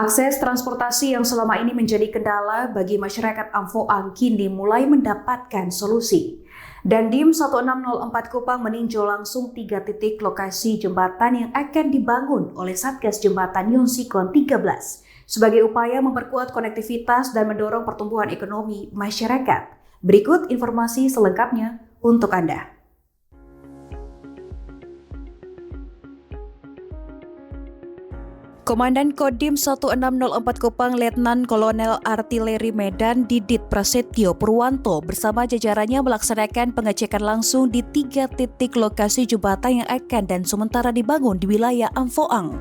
Akses transportasi yang selama ini menjadi kendala bagi masyarakat Amfoang kini mulai mendapatkan solusi. Dandim 1604 Kupang meninjau langsung 3 titik lokasi jembatan yang akan dibangun oleh Satgas Jembatan Yonsikon 13 sebagai upaya memperkuat konektivitas dan mendorong pertumbuhan ekonomi masyarakat. Berikut informasi selengkapnya untuk Anda. Komandan Kodim 1604 Kupang Letnan Kolonel Artileri Medan Didit Prasetyo Purwanto bersama jajarannya melaksanakan pengecekan langsung di 3 titik lokasi jembatan yang akan dan sementara dibangun di wilayah Amfoang.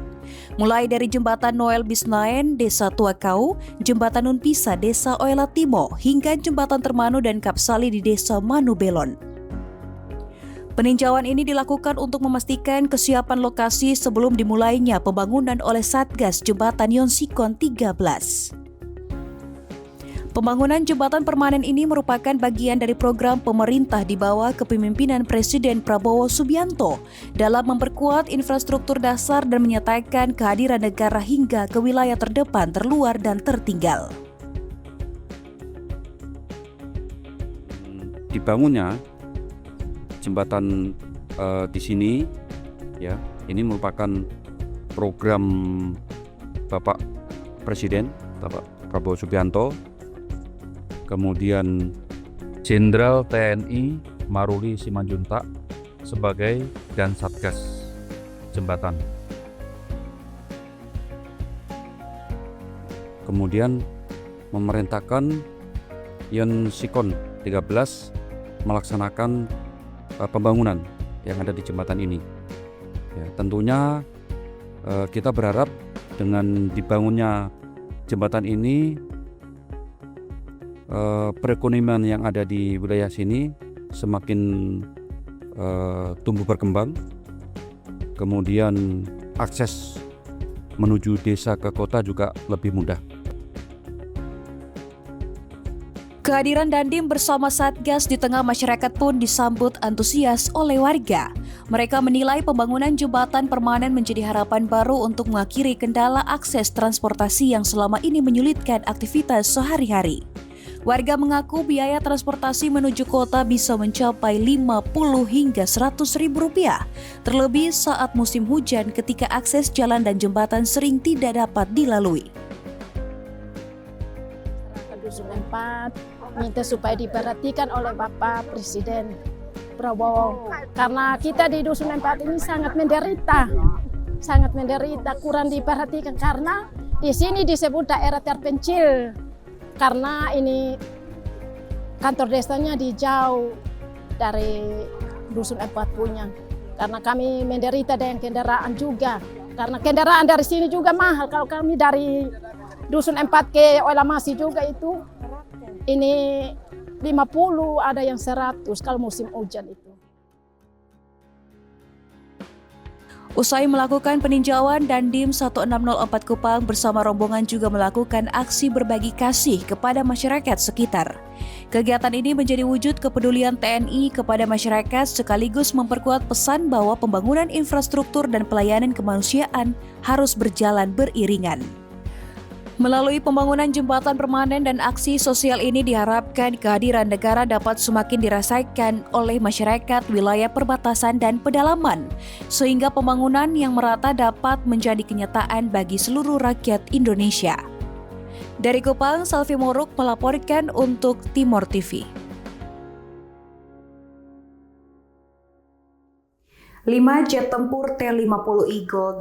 Mulai dari Jembatan Noel Bisnaen, Desa Tuakau, Jembatan Nunpisa, Desa Oela Timo, hingga Jembatan Termanu dan Kapsali di Desa Manubelon. Peninjauan ini dilakukan untuk memastikan kesiapan lokasi sebelum dimulainya pembangunan oleh Satgas Jembatan Yonsikon 13. Pembangunan jembatan permanen ini merupakan bagian dari program pemerintah di bawah kepemimpinan Presiden Prabowo Subianto dalam memperkuat infrastruktur dasar dan menyatakan kehadiran negara hingga ke wilayah terdepan, terluar, dan tertinggal. Dibangunnya jembatan di sini, ya, ini merupakan program Bapak Presiden, Bapak Prabowo Subianto, kemudian Jenderal TNI Maruli Simanjuntak sebagai dan Satgas Jembatan. Kemudian memerintahkan Yonsikon 13 melaksanakan pembangunan yang ada di jembatan ini. Ya, tentunya kita berharap dengan dibangunnya jembatan ini perekonomian yang ada di wilayah sini semakin tumbuh berkembang. Kemudian akses menuju desa ke kota juga lebih mudah. Kehadiran Dandim bersama Satgas di tengah masyarakat pun disambut antusias oleh warga. Mereka menilai pembangunan jembatan permanen menjadi harapan baru untuk mengakhiri kendala akses transportasi yang selama ini menyulitkan aktivitas sehari-hari. Warga mengaku biaya transportasi menuju kota bisa mencapai 50 hingga 100 ribu rupiah, terlebih saat musim hujan ketika akses jalan dan jembatan sering tidak dapat dilalui. Dusun 4 minta supaya diperhatikan oleh Bapak Presiden Prabowo, karena kita di Dusun 4 ini sangat menderita, kurang diperhatikan karena di sini disebut daerah terpencil, karena ini kantor desanya di jauh dari Dusun 4 punya, karena kami menderita dengan kendaraan juga, karena kendaraan dari sini juga mahal. Kalau kami dari Dusun 4 ke Oela Masih juga itu ini 50, ada yang 100 kalau musim hujan itu. Usai melakukan peninjauan, Dandim 1604 Kupang bersama rombongan juga melakukan aksi berbagi kasih kepada masyarakat sekitar. Kegiatan ini menjadi wujud kepedulian TNI kepada masyarakat sekaligus memperkuat pesan bahwa pembangunan infrastruktur dan pelayanan kemanusiaan harus berjalan beriringan. Melalui pembangunan jembatan permanen dan aksi sosial ini diharapkan kehadiran negara dapat semakin dirasakan oleh masyarakat wilayah perbatasan dan pedalaman, sehingga pembangunan yang merata dapat menjadi kenyataan bagi seluruh rakyat Indonesia. Dari Kupang, Selvi Moruk melaporkan untuk Timor TV. 5 jet tempur T-50 Eagle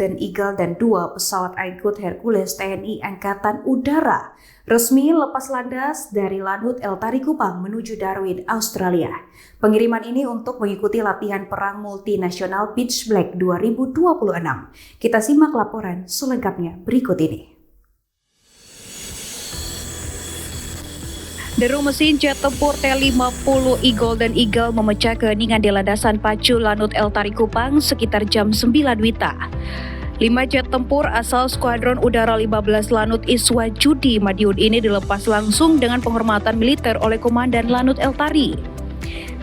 dan 2 pesawat Aigut Hercules TNI Angkatan Udara resmi lepas landas dari Lanut El Tari Kupang menuju Darwin, Australia. Pengiriman ini untuk mengikuti latihan perang multinasional Pitch Black 2026. Kita simak laporan selengkapnya berikut ini. Deru mesin jet tempur T-50 Eagle memecah keheningan di landasan pacu Lanut El Tari Kupang sekitar jam 9 WITA. 5 jet tempur asal Skuadron Udara 15 Lanut Iswa Judi Madiun ini dilepas langsung dengan penghormatan militer oleh Komandan Lanut El Tari.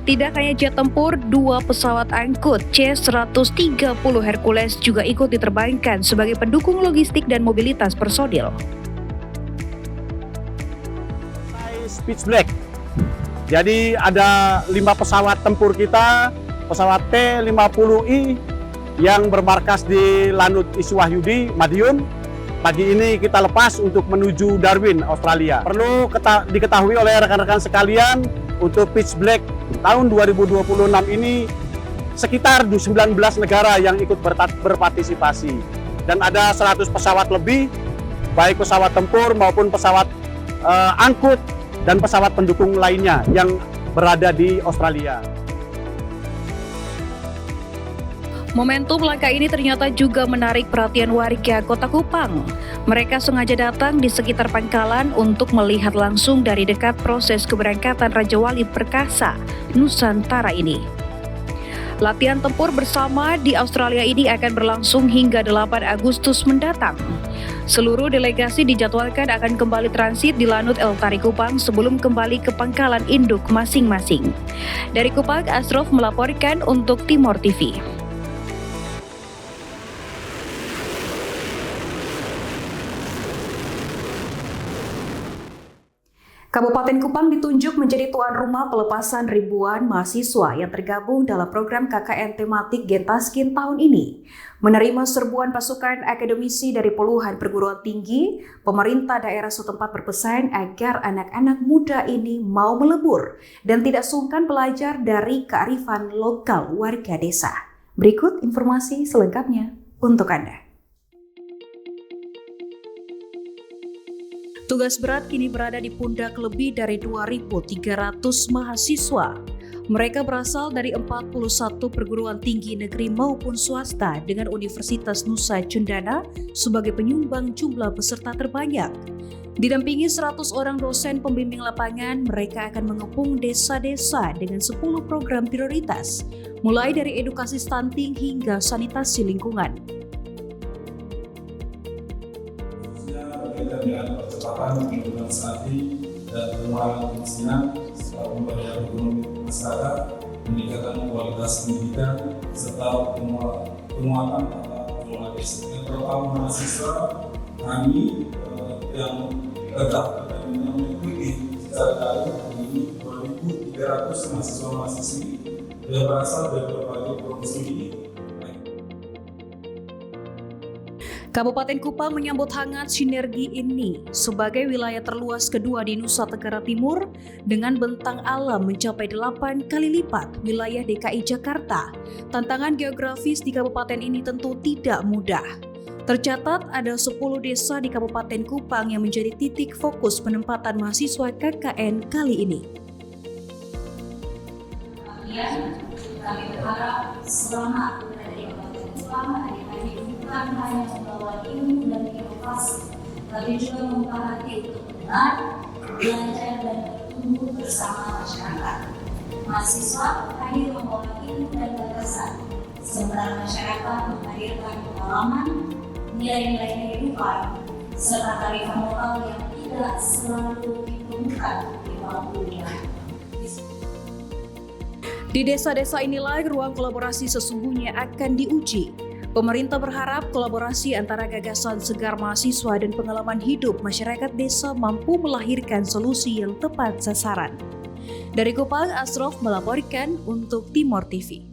Tidak hanya jet tempur, 2 pesawat angkut C-130 Hercules juga ikut diterbangkan sebagai pendukung logistik dan mobilitas personil. Pitch Black. Jadi ada 5 pesawat tempur kita, pesawat T-50I yang bermarkas di Lanut Iswahyudi, Madiun. Pagi ini kita lepas untuk menuju Darwin, Australia. Perlu diketahui oleh rekan-rekan sekalian, untuk Pitch Black tahun 2026 ini sekitar 19 negara yang ikut berpartisipasi. Dan ada 100 pesawat lebih, baik pesawat tempur maupun pesawat angkut dan pesawat pendukung lainnya yang berada di Australia. Momentum langkah ini ternyata juga menarik perhatian warga Kota Kupang. Mereka sengaja datang di sekitar pangkalan untuk melihat langsung dari dekat proses keberangkatan Raja Wali Perkasa Nusantara ini. Latihan tempur bersama di Australia ini akan berlangsung hingga 8 Agustus mendatang. Seluruh delegasi dijadwalkan akan kembali transit di Lanut El Tari Kupang sebelum kembali ke pangkalan induk masing-masing. Dari Kupang, Asrof melaporkan untuk Timor TV. Kabupaten Kupang ditunjuk menjadi tuan rumah pelepasan ribuan mahasiswa yang tergabung dalam program KKN tematik Gentaskin tahun ini. Menerima serbuan pasukan akademisi dari puluhan perguruan tinggi, pemerintah daerah setempat berpesan agar anak-anak muda ini mau melebur dan tidak sungkan belajar dari kearifan lokal warga desa. Berikut informasi selengkapnya untuk Anda. Tugas berat kini berada di pundak lebih dari 2.300 mahasiswa. Mereka berasal dari 41 perguruan tinggi negeri maupun swasta dengan Universitas Nusa Cendana sebagai penyumbang jumlah peserta terbanyak. Didampingi 100 orang dosen pembimbing lapangan, mereka akan mengepung desa-desa dengan 10 program prioritas, mulai dari edukasi stunting hingga sanitasi lingkungan. Dengan percepatan pembangunan strategi dan pengurangan kemiskinan serta pemberdayaan ekonomi masyarakat, meningkatkan kualitas pendidikan serta penguatan tata kelola desa. Terutama mahasiswa kami yang tetap mengikuti secara daring ini 2.300 mahasiswa-mahasiswi yang berasal dari berbagai provinsi ini. Kabupaten Kupang menyambut hangat sinergi ini sebagai wilayah terluas kedua di Nusa Tenggara Timur dengan bentang alam mencapai 8 kali lipat wilayah DKI Jakarta. Tantangan geografis di kabupaten ini tentu tidak mudah. Tercatat ada 10 desa di Kabupaten Kupang yang menjadi titik fokus penempatan mahasiswa KKN kali ini. Kami berharap selama berada di Kabupaten Kupang, adik-adik bukan hanya membawa ilmu dan inovasi, tapi juga membuka hati untuk mendengar, belajar dan bertumbuh bersama masyarakat. Mahasiswa hadir membawa ilmu dan gagasan, sementara masyarakat menghadirkan pengalaman, nilai-nilai kehidupan, serta kearifan lokal yang tidak selalu ditemukan di bawah dunia. Di desa-desa inilah ruang kolaborasi sesungguhnya akan diuji. Pemerintah berharap kolaborasi antara gagasan segar mahasiswa dan pengalaman hidup masyarakat desa mampu melahirkan solusi yang tepat sasaran. Dari Kupang, Asrof melaporkan untuk Timor TV.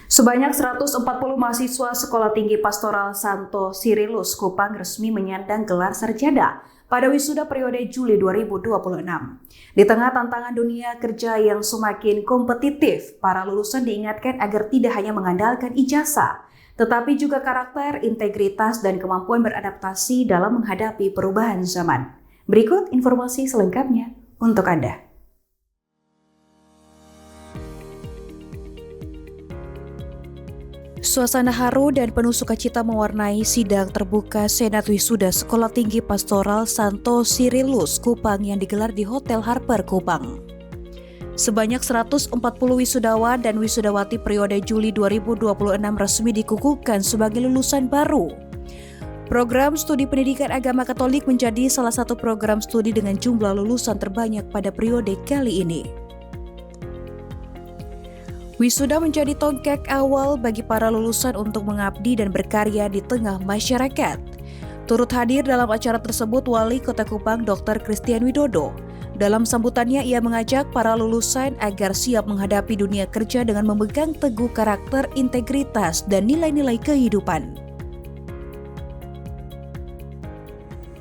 Sebanyak 140 mahasiswa Sekolah Tinggi Pastoral Santo Sirilus Kupang resmi menyandang gelar sarjana pada wisuda periode Juli 2026. Di tengah tantangan dunia kerja yang semakin kompetitif, para lulusan diingatkan agar tidak hanya mengandalkan ijazah, tetapi juga karakter, integritas, dan kemampuan beradaptasi dalam menghadapi perubahan zaman. Berikut informasi selengkapnya untuk Anda. Suasana haru dan penuh sukacita mewarnai sidang terbuka Senat Wisuda Sekolah Tinggi Pastoral Santo Sirilus Kupang yang digelar di Hotel Harper Kupang. Sebanyak 140 wisudawan dan wisudawati periode Juli 2026 resmi dikukuhkan sebagai lulusan baru. Program Studi Pendidikan Agama Katolik menjadi salah satu program studi dengan jumlah lulusan terbanyak pada periode kali ini. Wisuda menjadi tonggak awal bagi para lulusan untuk mengabdi dan berkarya di tengah masyarakat. Turut hadir dalam acara tersebut Wali Kota Kupang Dr. Christian Widodo. Dalam sambutannya, ia mengajak para lulusan agar siap menghadapi dunia kerja dengan memegang teguh karakter, integritas, dan nilai-nilai kehidupan.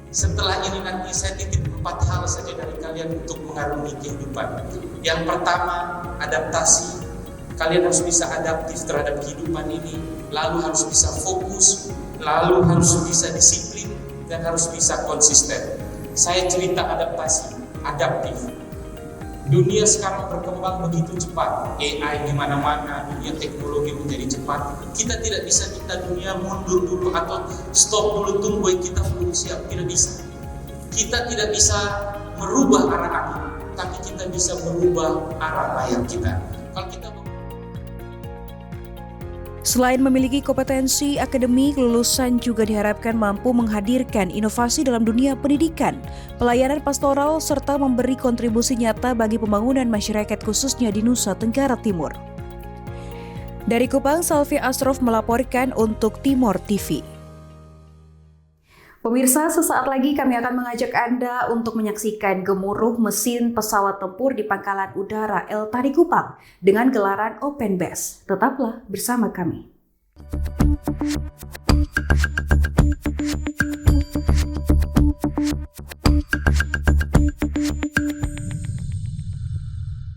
Setelah ini nanti saya titip 4 hal saja dari kalian untuk mengarungi kehidupan. Yang pertama, adaptasi. Kalian harus bisa adaptif terhadap kehidupan ini, lalu harus bisa fokus, lalu harus bisa disiplin, dan harus bisa konsisten. Saya cerita adaptasi, adaptif. Dunia sekarang berkembang begitu cepat, AI di mana-mana, dunia teknologi menjadi cepat. Kita tidak bisa minta dunia mundur dulu atau stop dulu, tunggu kita belum siap, tidak bisa. Kita tidak bisa merubah arah angin, tapi kita bisa merubah arah layar kita. Kalau kita Selain memiliki kompetensi akademik, lulusan juga diharapkan mampu menghadirkan inovasi dalam dunia pendidikan, pelayanan pastoral, serta memberi kontribusi nyata bagi pembangunan masyarakat khususnya di Nusa Tenggara Timur. Dari Kupang, Salvi Asrof melaporkan untuk Timor TV. Pemirsa, sesaat lagi kami akan mengajak Anda untuk menyaksikan gemuruh mesin pesawat tempur di Pangkalan Udara El Tari Kupang dengan gelaran Open Base. Tetaplah bersama kami.